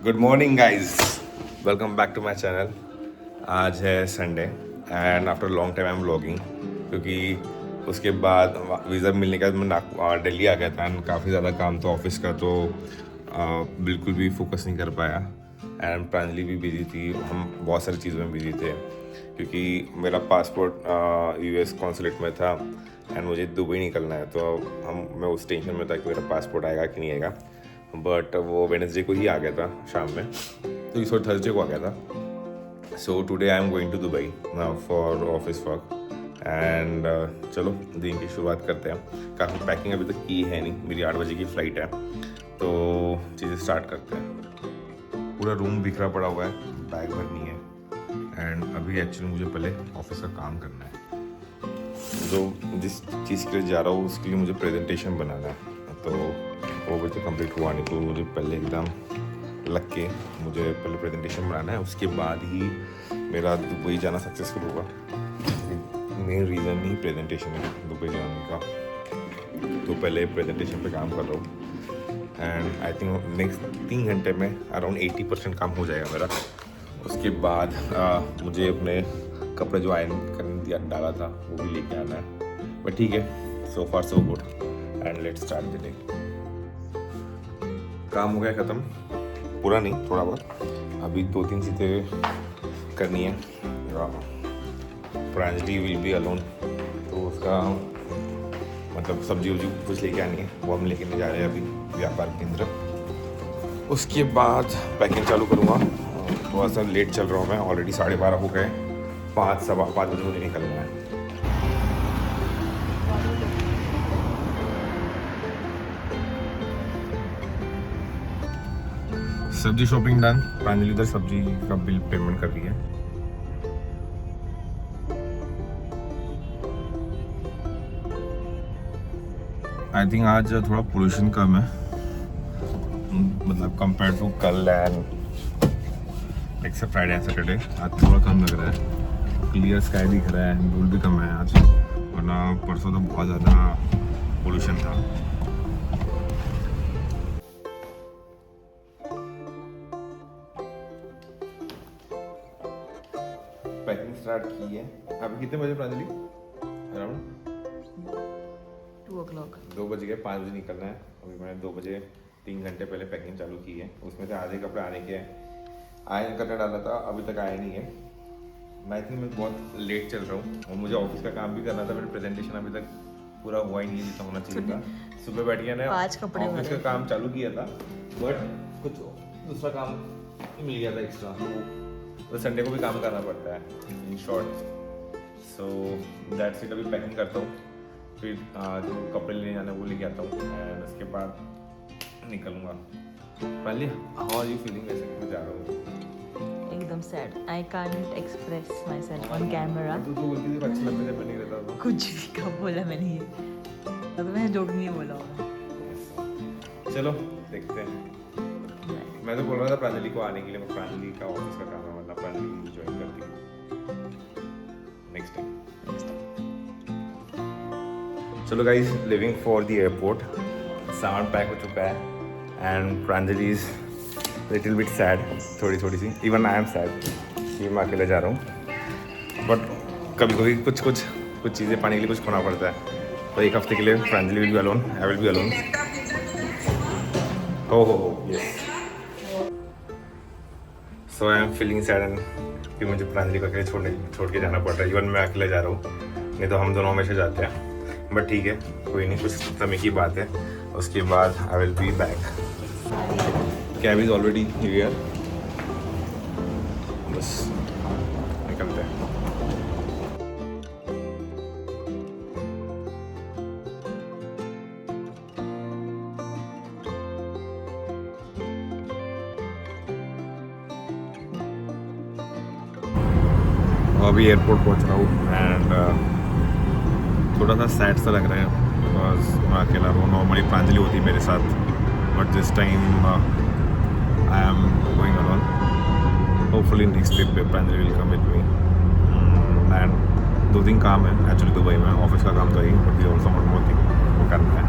Good morning guys, welcome back to my channel. आज है Sunday and after long time I am vlogging, क्योंकि उसके बाद visa मिलने के बाद मैं दिल्ली आ गया था एंड काफ़ी ज़्यादा काम था ऑफिस का, तो बिल्कुल भी फोकस नहीं कर पाया। एंड प्रांजलि भी बिजी थी, हम बहुत सारी चीज़ों में बिजी थे, क्योंकि मेरा पासपोर्ट यूएस कॉन्सुलेट में था एंड मुझे दुबई निकलना है, तो मैं उस टेंशन में था कि मेरा पासपोर्ट आएगा कि नहीं आएगा। बट वो वेडनेसडे को ही आ गया था शाम में, तो इस वक्त थर्सडे को आ गया था। So today I am going to Dubai for office work and चलो दिन की शुरुआत करते हैं। काफ़ी पैकिंग अभी तक की है नहीं, मेरी 8 बजे की फ़्लाइट है, तो चीज़ें स्टार्ट करते हैं। पूरा रूम बिखरा पड़ा हुआ है, बैग भरनी है एंड अभी एक्चुअली मुझे पहले ऑफिस का काम करना है। जो जिस चीज़ के लिए जा रहा हूँ उसके लिए मुझे प्रेजेंटेशन बनाना है, तो वो भी तो कंप्लीट हुआ नहीं, तो मुझे पहले एकदम लग के मुझे पहले प्रेजेंटेशन बनाना है, उसके बाद ही मेरा दुबई जाना सक्सेसफुल होगा। मेन रीज़न ही प्रेजेंटेशन है दुबई जाने का, तो पहले प्रेजेंटेशन पे काम कर रहा हूँ एंड आई थिंक नेक्स्ट 3 घंटे में अराउंड 80% काम हो जाएगा मेरा। उसके बाद मुझे अपने कपड़े जो आयरन करने दिया डाला था वो भी लेके आना है, बट ठीक है, so far so good and let's start the day. काम हो गया ख़त्म, पूरा नहीं, थोड़ा बहुत। अभी 2-3 चीज़ें करनी है। प्रांजलि विल बी अलोन, तो उसका मतलब सब्जी वब्जी कुछ लेके आनी है, वो हम लेके नहीं जा रहे हैं अभी व्यापार केंद्र। उसके बाद पैकिंग चालू करूँगा। थोड़ा सा लेट चल रहा हूँ मैं, ऑलरेडी 12:30 हो गए, 5-5 बजे मुझे निकलना है। सब्जी शॉपिंग डन, प्रांजलि उधर सब्जी का बिल पेमेंट कर रही है। आई थिंक आज थोड़ा पोल्यूशन कम है, मतलब कंपेयर टू कल and except Friday and Saturday. आज थोड़ा कम लग रहा है, क्लियर स्काई दिख रहा है, धूल भी कम है आज, वरना परसों तो बहुत ज़्यादा पोल्यूशन था। पैकिंग स्टार्ट की है। अभी कितने बजे प्रांजलि? Around 2 o'clock। 2 बज गए, 5 बजे निकलना है। अभी मैंने 2 बजे 3 घंटे पहले पैकिंग चालू की है, उसमें से आधे कपड़े आने के हैं। आयरन करने डाला था, अभी तक आया नहीं है। मैं थिंक मैं बहुत लेट चल रहा हूँ और मुझे ऑफिस का काम भी करना था, मेरा प्रेजेंटेशन अभी तक पूरा हुआ ही नहीं है जितना होना चाहिए था। सुबह बैठ गया ना, 5 कपड़े ऑफिस का काम चालू किया था, बट कुछ दूसरा काम मिल गया था एक्स्ट्रा, तो संडे को भी काम करना पड़ता है in short. So that's it. अभी पैकिंग करता हूँ, फिर जो कपड़े लेने जाना है वो लेके आता हूँ एंड उसके बाद निकलूँगा। पहले हाउ आर यू फीलिंग? वैसे मैं जा रहा हूँ एकदम sad, I can't express my self on camera. तो बोलती थी अच्छी लगती है, नहीं रहता तो कुछ भी कब बोला मैंने ये, तो मैंने जोक नहीं बोला होगा। चलो देखते हैं। मैं तो बोल रहा था प्रांजलि को आने के लिए, मैं प्रांजलि का ऑफिस का काम है, वरना प्रांजलि ज्वाइन करती है नेक्स्ट टाइम। चलो guys, living for the airport. सामान पैक हो चुका है and Pranjali is little bit sad, थोड़ी सी। इवन आई एम सैड कि मैं अकेले जा रहा हूँ, बट कभी कभी कुछ चीज़ें पाने के लिए कुछ खोना पड़ता है। तो एक हफ्ते के लिए Pranjali will be alone, I will be alone. हो yes. So I am feeling sad and कि मुझे प्रांजलि को अकेले छोड़ के जाना पड़ रहा है। इवन मैं अकेले जा रहा हूँ, नहीं तो हम दोनों हमेशा जाते हैं, बट ठीक है, कोई नहीं, कुछ समय की बात है। उसके बाद आई will be back. Cab is already here, बस निकलते हैं। अभी एयरपोर्ट पहुंच रहा हूँ एंड थोड़ा सा सैड सा लग रहा है, बिकॉज मैं अकेला हूँ। नॉर्मली प्रांजलि होती मेरे साथ, but this time I am going alone. Hopefully next trip पे Pranjali will come with me and 2 दिन काम है एक्चुअली दुबई में। ऑफिस का काम तो है, बट भी ऑल्सो वन मोर थिंग वो करना है।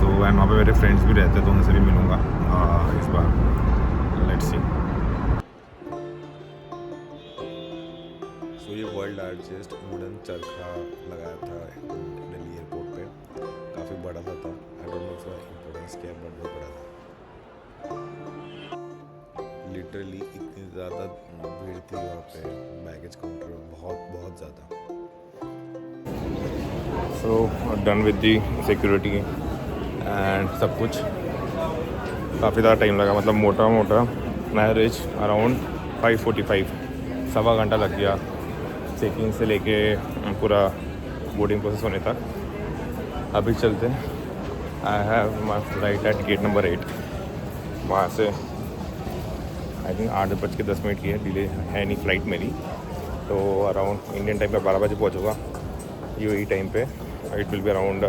सो एंड वहाँ पे मेरे फ्रेंड्स भी रहते हैं, तो उनसे भी मिलूँगा इस बार। Let's see. Largest wooden charkha लगाया था दिल्ली एयरपोर्ट पे, काफ़ी बड़ा सा था। आई डोंट नो उसका इम्पोर्टेंस क्या है, बट बहुत बड़ा था। लिटरली इतनी ज़्यादा भीड़ थी वहाँ पे बैगेज काउंटर में, बहुत बहुत ज़्यादा। So done with the security and सब कुछ। काफ़ी ज़्यादा टाइम लगा, मतलब मोटा मोटा मैं रिच अराउंड 5:45, सवा घंटा लग गया चेकिंग से लेके पूरा बोर्डिंग प्रोसेस होने तक। अभी चलते हैं, I have my flight at gate number 8। वहाँ से आई थिंक 8:10 की है, डिले है नहीं फ्लाइट मेरी, तो अराउंड इंडियन टाइम पे 12 बजे पहुँचूँगा, यूएई टाइम पे इट विल बी अराउंड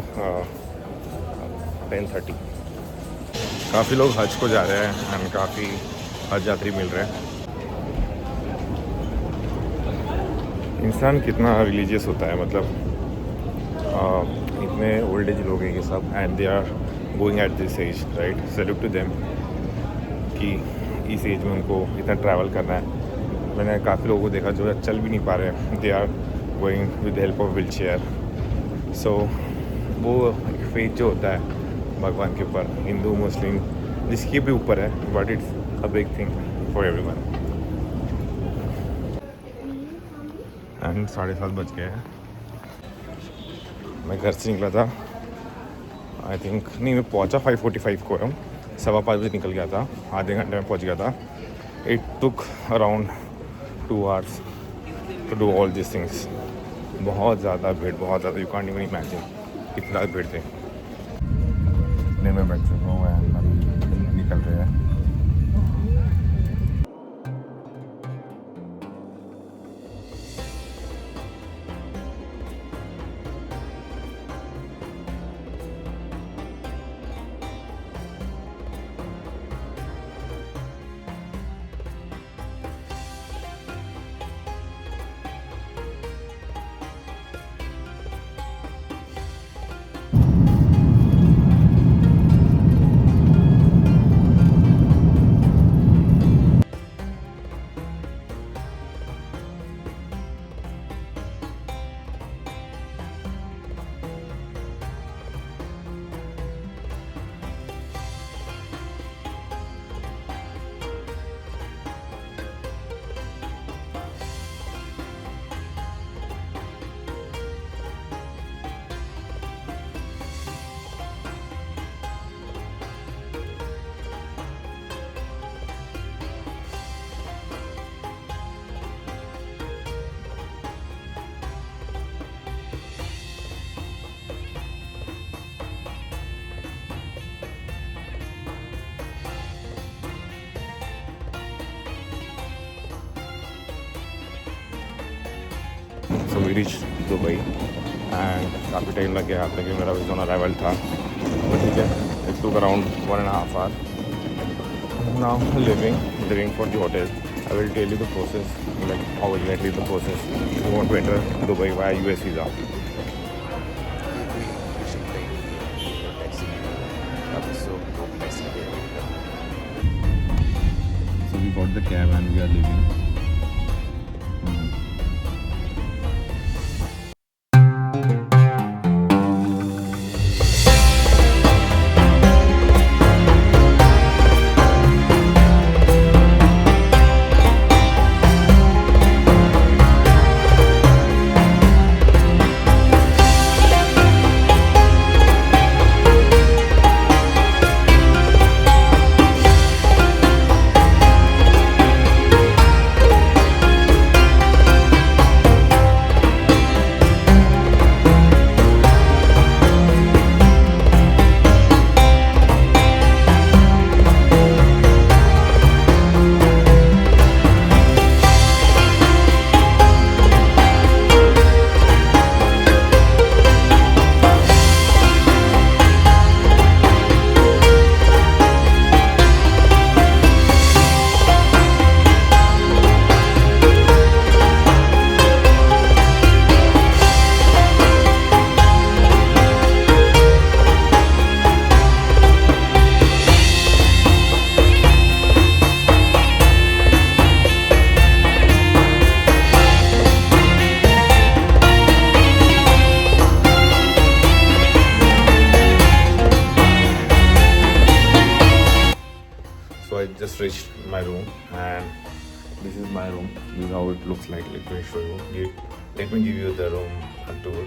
10:30। काफ़ी लोग हज को जा रहे हैं एंड काफ़ी हज यात्री मिल रहे हैं। इंसान कितना रिलीजियस होता है, मतलब इतने ओल्ड एज लोग हैं ये सब, and they are going at this age, right. Salute to them कि इस एज में उनको इतना ट्रैवल करना है। मैंने काफ़ी लोगों को देखा जो चल भी नहीं पा रहे हैं, they are going with the help of wheelchair. So वो फेथ जो होता है भगवान के ऊपर, हिंदू मुस्लिम जिसके भी ऊपर है, but it's a big thing for everyone. And 7:30 बज गए हैं। मैं घर से निकला था, आई थिंक नहीं, मैं पहुंचा 5:45 को हूँ, 5:15 बजे निकल गया था, आधे घंटे में पहुंच गया था। It took around 2 hours to do all this things. बहुत ज़्यादा भीड़, बहुत ज़्यादा, यू कांट इवन इमेजिन कितना भीड़ थे। प्लेन में बैठ चुका हूँ एंड अभी निकल रहे हैं। So we reach Dubai and काफ़ी टाइम लग गया, लेकिन मेरा वीज़ा ऑन अराइवल था, तो ठीक है। It took around 1.5 hour. Now living for the hotel. I will tell you the process, like how exactly the process you want to enter Dubai via US visa. So we got the cab and we are leaving. So I just reached my room, and this is my room. This is how it looks like. Let me show you. Let me give you the room tour.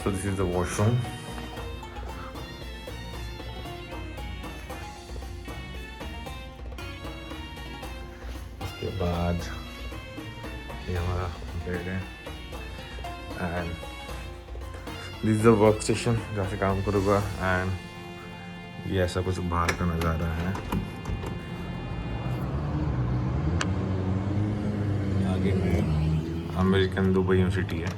So this is the washroom. उसके बाद ये हमारा bed है, and this is the work station जहाँ से काम करूँगा, and ये ऐसा कुछ बाहर का नज़ारा है. आगे में अमेरिकन दुबई यूनिवर्सिटी है.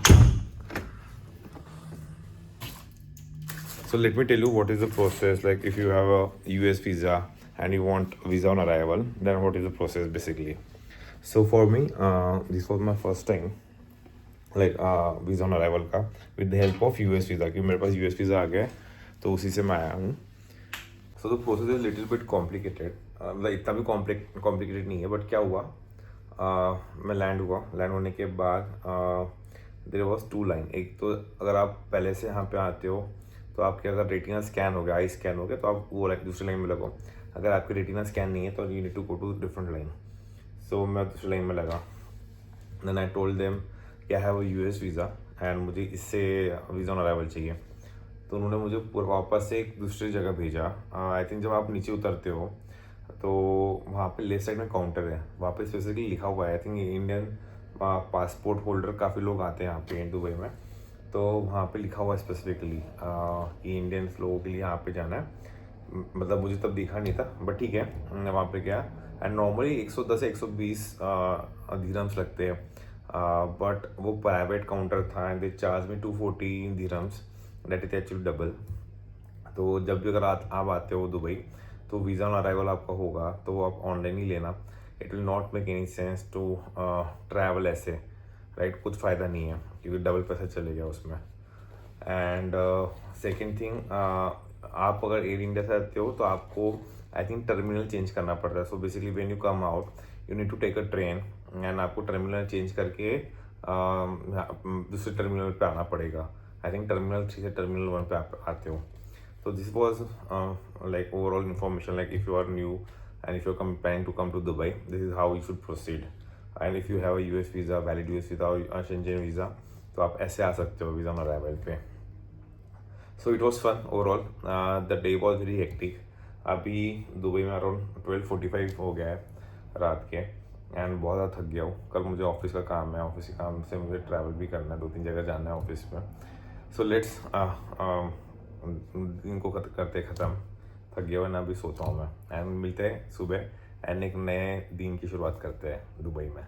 So let me tell you what is the process. Like if you have a US visa and you want visa on arrival, then what is the process basically? So for me, this was my first time like visa on arrival का with the help of US visa, क्योंकि मेरे पास US visa आ गया है तो उसी से मैं आया हूँ. So the process is little bit complicated. मतलब इतना भी complicated नहीं है, but क्या हुआ, मैं लैंड होने के बाद देयर वाज 2 लाइन. एक तो अगर आप पहले से यहाँ पे आते हो तो आपके अगर रेटिना स्कैन हो गया, आई स्कैन हो गया, तो आप वो दूसरी लाइन में लगो. अगर आपकी रेटिना स्कैन नहीं है तो you need to go to different line. So मैं दूसरी लाइन में लगा. देन आई टोल्ड देम कि I have a US visa and मुझे इससे वीज़ा ऑन अराइवल चाहिए. तो उन्होंने मुझे वापस से एक दूसरी जगह भेजा. आई थिंक जब आप नीचे उतरते हो तो वहाँ पे लेफ्ट साइड में काउंटर है, वहाँ पे स्पेसिफिकली लिखा हुआ है. I think Indian passport holder काफ़ी लोग आते हैं यहाँ पे दुबई में, तो वहाँ पे लिखा हुआ है स्पेसिफिकली कि इंडियंस लोगों के लिए यहाँ पे जाना है. मतलब मुझे तब दिखा नहीं था, बट ठीक है, वहाँ पे गया. एंड नॉर्मली 110 से 120 दिरहम्स लगते हैं, बट वो प्राइवेट काउंटर था एंड दे चार्ज में 240 dirhams. That is actually double. तो जब भी अगर आप आते हो दुबई तो वीज़ा ऑन अराइवल आपका होगा तो वो आप ऑनलाइन ही लेना. It will not make any sense to travel ऐसे, राइट. कुछ फ़ायदा नहीं है क्योंकि डबल पैसा चले गया उसमें. एंड सेकेंड थिंग, आप अगर एयर इंडिया से आते हो तो आपको आई थिंक टर्मिनल चेंज करना पड़ता है. So basically when you come out you need to take a train and आपको टर्मिनल चेंज करके दूसरे टर्मिनल पे आना पड़ेगा. आई थिंक टर्मिनल 3 से टर्मिनल 1 पे आप आते हो. So this was like overall information, like if you are new and if you're planning to come to Dubai, this is how you should proceed. And if you have a US visa, valid US visa or Schengen visa, तो आप ऐसे आ सकते हो visa on arrival पे. So it was fun overall. The day was very hectic. अभी Dubai में around 12:45 हो गया है रात के, एंड बहुत ज़्यादा थक गया हूँ. कल मुझे ऑफिस का काम है, ऑफिस के काम से मुझे ट्रैवल भी करना है, 2-3 जगह जाना है ऑफिस में. सो लेट्स इनको करते ख़त्म. थक गया हुआ ना, अभी सोता हूँ मैं. एंड मिलते हैं सुबह एंड एक नए दिन की शुरुआत करते हैं दुबई में.